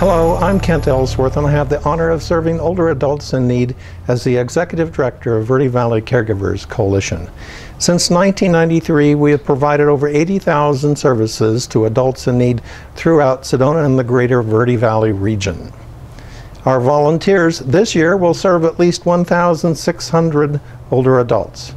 Hello, I'm Kent Ellsworth, and I have the honor of serving older adults in need as the Executive Director of Verde Valley Caregivers Coalition. Since 1993, we have provided over 80,000 services to adults in need throughout Sedona and the greater Verde Valley region. Our volunteers this year will serve at least 1,600 older adults.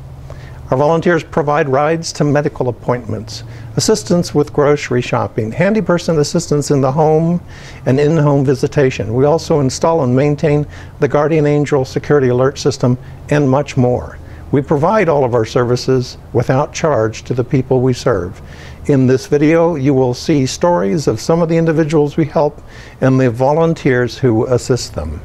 Our volunteers provide rides to medical appointments, assistance with grocery shopping, handy person assistance in the home, and in-home visitation. We also install and maintain the Guardian Angel security alert system and much more. We provide all of our services without charge to the people we serve. In this video, you will see stories of some of the individuals we help and the volunteers who assist them.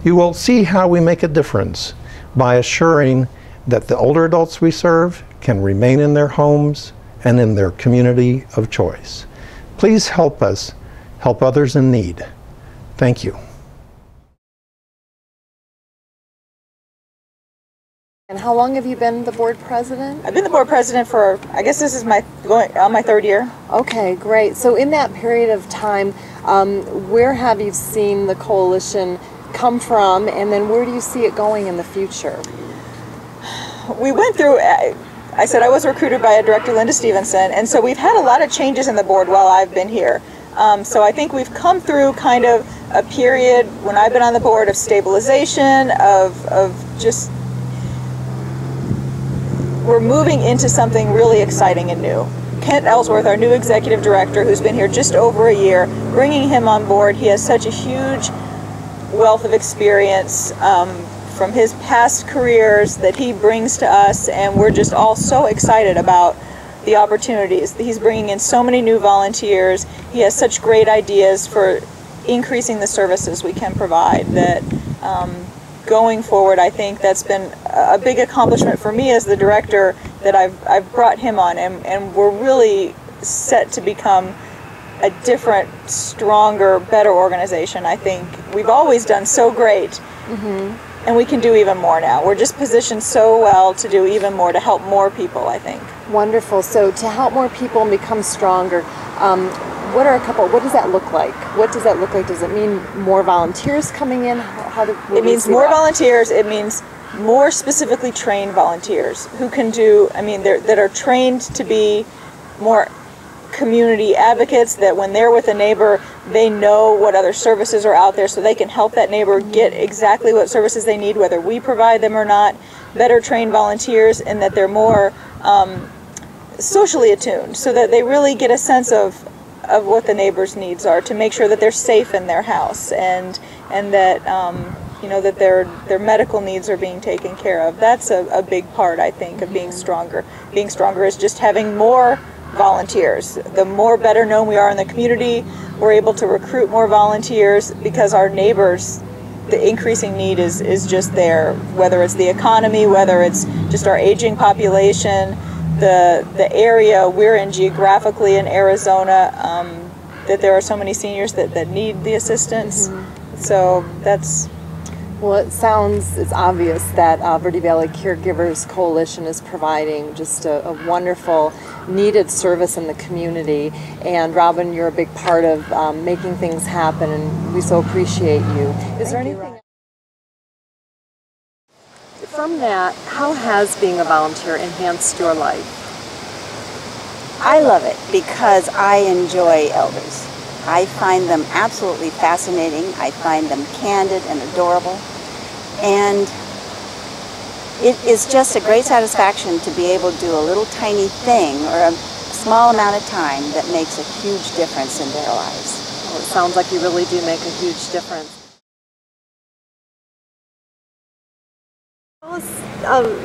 You will see how we make a difference by assuring that the older adults we serve can remain in their homes and in their community of choice. Please help us help others in need. Thank you. And how long have you been the board president? I've been the board president for, I guess this is going on my third year. Okay, great. So in that period of time, where have you seen the coalition come from, and then where do you see it going in the future? We went through, I said I was recruited by Director Linda Stevenson, and so we've had a lot of changes in the board while I've been here. So I think we've come through kind of a period when I've been on the board of stabilization, of just, we're moving into something really exciting and new. Kent Ellsworth, our new executive director, who's been here just over a year, bringing him on board, he has such a huge wealth of experience from his past careers that he brings to us, and we're just all so excited about the opportunities. He's bringing in so many new volunteers. He has such great ideas for increasing the services we can provide that going forward, I think that's been a big accomplishment for me as the director, that I've brought him on, and we're really set to become a different, stronger, better organization. I think we've always done so great. And we can do even more now. We're just positioned so well to do even more, to help more people, I think. Wonderful. So to help more people and become stronger, what does that look like? What does that look like? Does it mean more volunteers coming in? It means more volunteers. It means more specifically trained volunteers who can do, that are trained to be more community advocates, that when they're with a neighbor, they know what other services are out there so they can help that neighbor get exactly what services they need, whether we provide them or not. Better trained volunteers, and that they're more socially attuned, so that they really get a sense of what the neighbor's needs are, to make sure that they're safe in their house, and that that their medical needs are being taken care of. That's a big part, I think, of being stronger. Being stronger is just having more volunteers. The more better known we are in the community, we're able to recruit more volunteers, because our neighbors, the increasing need is just there, whether it's the economy, whether it's just our aging population, the area we're in geographically in Arizona, that there are so many seniors that need the assistance. So that's... Well, it's obvious that Verde Valley Caregivers Coalition is providing just a wonderful, needed service in the community. And Robin, you're a big part of making things happen, and we so appreciate you. Is there anything from that, how has being a volunteer enhanced your life? I love it because I enjoy elders. I find them absolutely fascinating. I find them candid and adorable. And it is just a great satisfaction to be able to do a little tiny thing or a small amount of time that makes a huge difference in their lives. Well, it sounds like you really do make a huge difference.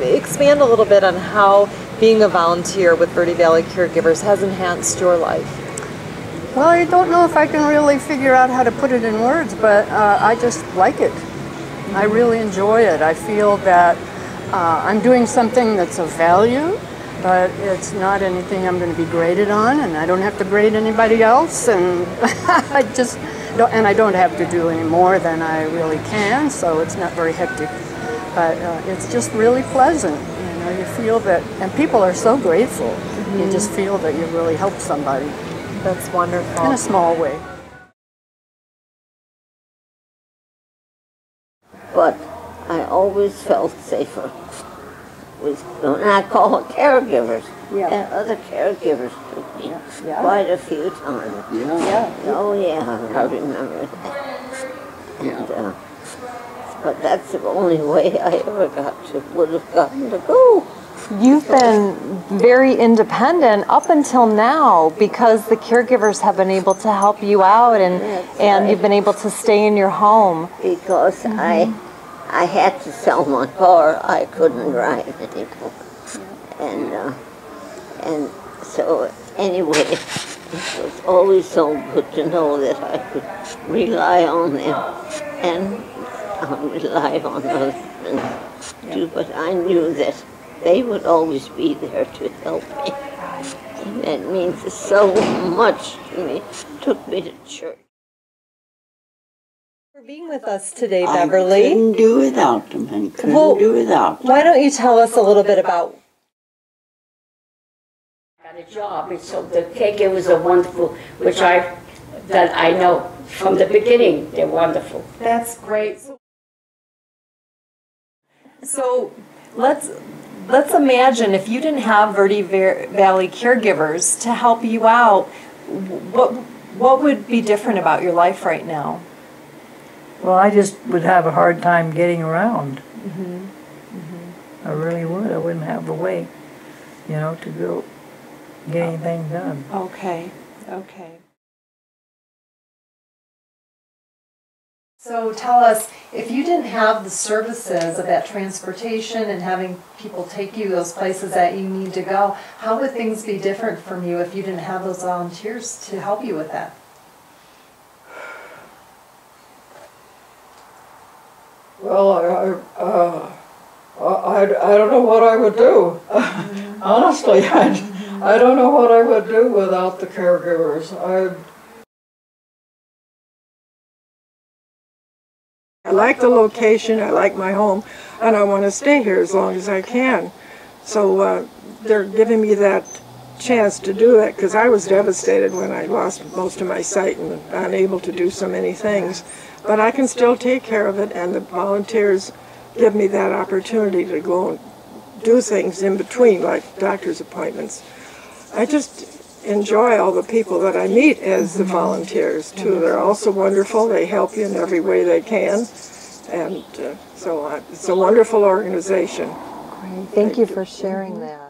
Expand a little bit on how being a volunteer with Verde Valley Caregivers has enhanced your life. Well, I don't know if I can really figure out how to put it in words, but I just like it. I really enjoy it. I feel that I'm doing something that's of value, but it's not anything I'm going to be graded on, and I don't have to grade anybody else, and I don't have to do any more than I really can, so it's not very hectic. But it's just really pleasant. You feel that, and people are so grateful. You just feel that you really helped somebody. That's wonderful. In a small way. but I always felt safer with when I called caregivers. Yeah. And other caregivers took me Yeah. quite a few times. Yeah. Oh yeah, I remember that. And, but that's the only way I ever would have gotten to go. You've been very independent up until now because the caregivers have been able to help you out, and right. you've been able to stay in your home. Because I had to sell my car. I couldn't drive anymore. And so anyway, it was always so good to know that I could rely on them and rely on husbands too. But I knew that they would always be there to help me. And that means so much to me. Took me to church. For being with us today, Beverly. I couldn't do without them, and couldn't do without them. Why don't you tell us a little bit about A job. So the caregivers are wonderful, which I know from the beginning they're wonderful. That's great. So let's imagine if you didn't have Verde Valley caregivers to help you out, what would be different about your life right now? Well, I just would have a hard time getting around. I really would. I wouldn't have a way, to go get anything done. Okay. So tell us, if you didn't have the services of that transportation and having people take you those places that you need to go, how would things be different from you if you didn't have those volunteers to help you with that? Well, I don't know what I would do. Honestly, I don't know what I would do without the caregivers. I like the location, I like my home, and I want to stay here as long as I can. So they're giving me that chance to do that, because I was devastated when I lost most of my sight and unable to do so many things. But I can still take care of it, and the volunteers give me that opportunity to go and do things in between, like doctor's appointments. I just enjoy all the people that I meet as the volunteers, too. They're also wonderful. They help you in every way they can. And so it's a wonderful organization. Great. Thank you for sharing that.